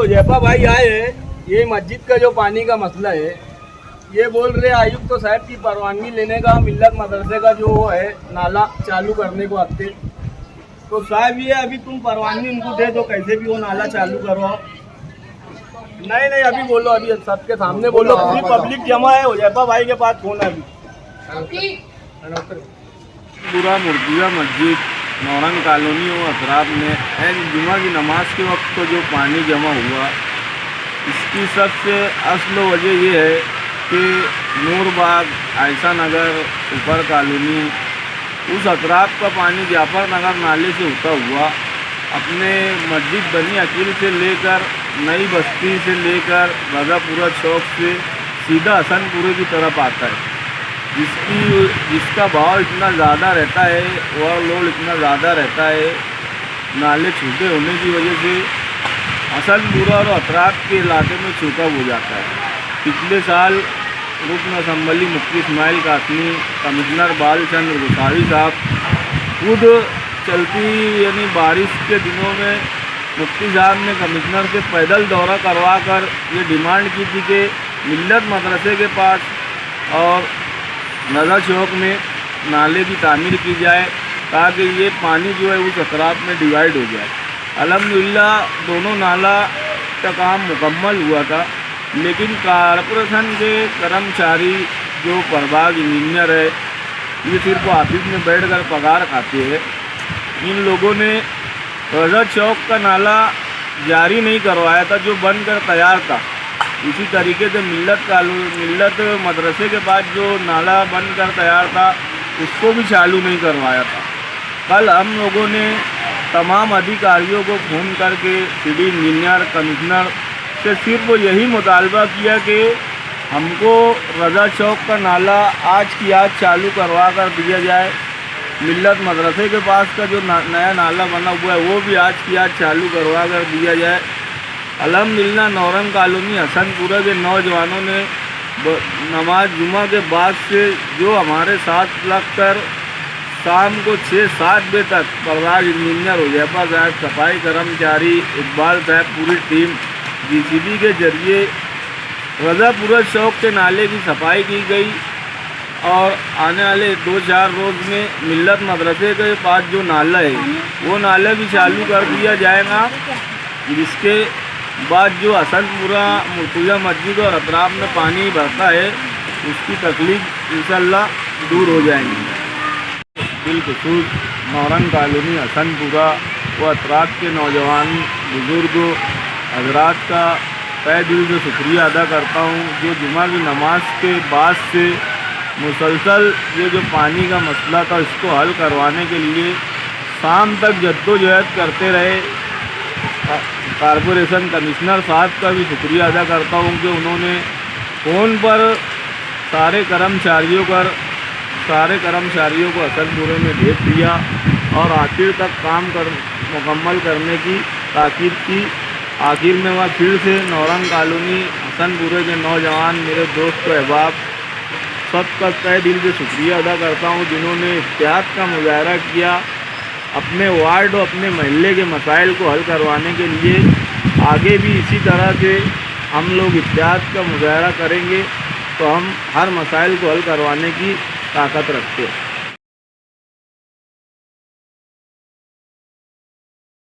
हुजैफा भाई आए हैं, ये मस्जिद का जो पानी का मसला है, ये बोल रहे आयुक्त तो साहब की परवानगी लेने का मिल्लत मदरसे का जो है नाला चालू करने को आते। तो साहब ये अभी तुम परवानगी उनको दे दो, कैसे भी वो नाला चालू करवाओ। नहीं नहीं अभी बोलो, अभी सबके सामने बोलो, पूरी पब्लिक जमा है। हुजैफा भाई के पास फोन है अभी। पूरा मुर्गिया मस्जिद नौरंग कॉलोनी और अतराफ में जुमा की नमाज के वक्त को जो पानी जमा हुआ, इसकी सबसे असल वजह ये है कि नूरबाग, आयशा नगर, ऊपर कॉलोनी, उस अतराफ का पानी जाफर नगर नाले से होता हुआ अपने मस्जिद बनी अकील से लेकर नई बस्ती से लेकर रजापुरा चौक से सीधा हसनपुरे की तरफ आता है, जिसका भाव इतना ज़्यादा रहता है, ओवरलोड इतना ज़्यादा रहता है, नाले छोटे होने की वजह से हसनपुरा और अतराफ के इलाके में चौका हो जाता है। पिछले साल रुकन असम्बली मुफ्ती इस्माइल कासमी, कमिश्नर बालचंद्र गोसावी साहब खुद चलती यानी बारिश के दिनों में मुफ्ती साहब ने कमिश्नर से पैदल दौरा करवा कर ये डिमांड की थी कि मिल्लत मदरसे के पास और नज़र चौक में नाले की तामीर की जाए ताकि ये पानी जो है उस अतराफ में डिवाइड हो जाए। अल्हम्दुलिल्लाह दोनों नाला का काम मुकम्मल हुआ था, लेकिन कारपोरेशन के कर्मचारी जो प्रभाग इंजीनियर है, ये सिर्फ ऑफिस में बैठकर पगार खाते हैं। इन लोगों ने रजा चौक का नाला जारी नहीं करवाया था जो बनकर तैयार था। इसी तरीके से मिल्लत मदरसे के पास जो नाला बनकर तैयार था उसको भी चालू नहीं करवाया था। कल हम लोगों ने तमाम अधिकारियों को फ़ोन करके सिटी इंजीनियर, कमिश्नर से सिर्फ यही मुतालबा किया कि हमको रजा चौक का नाला आज की आज चालू करवा कर दिया जाए। मिल्लत मदरसे के पास का जो नया नाला बना हुआ है वो भी आज की आज चालू करवा कर दिया जाए। अल्हम्दुलिल्लाह नौरंग कॉलोनी हसनपुरा के नौजवानों ने नमाज जुमा के बाद से जो हमारे साथ लग कर शाम को 6-7 बजे तक प्रभाग इंजीनियर हुजैफा साहब, सफाई कर्मचारी इकबाल साहब, पूरी टीम जीसीबी के जरिए रजापुरा चौक के नाले की सफाई की गई और आने वाले 2-4 रोज़ में मिल्लत मदरसे के पास जो नाला है वो नाला भी चालू कर दिया जाएगा, जिसके बाद जो हसनपुरा मुर्तज़ा मस्जिद और अतराफ में पानी भरता है उसकी तकलीफ इंशाअल्लाह दूर हो जाएंगी। बिलखुसूस नौरंग कॉलोनी हसनपुरा व अतराफ के नौजवान बुज़ुर्ग हजरात का तहे दिल से शुक्रिया अदा करता हूँ जो जुमा की नमाज के बाद से मुसलसल ये जो पानी का मसला था इसको हल करवाने के लिए शाम तक जद्दोजहद करते रहे। कारपोरेशन कमिश्नर साहब का भी शुक्रिया अदा करता हूँ कि उन्होंने फ़ोन पर सारे कर्मचारियों को हसनपुरे में भेज दिया और आखिर तक काम मुकम्मल करने की ताकीद की। आखिर में मैं फिर से नौरंग कॉलोनी हसनपुरे के नौजवान, मेरे दोस्त व अहबाब सबका तहे दिल से शुक्रिया अदा करता हूँ जिन्होंने इत्तेहाद का मुजाहरा किया अपने वार्ड और अपने महल्ले के मसाइल को हल करवाने के लिए। आगे भी इसी तरह से हम लोग इत्तेहाद का मुजाहरा करेंगे तो हम हर मसाइल को हल करवाने की ताकत रखते हैं।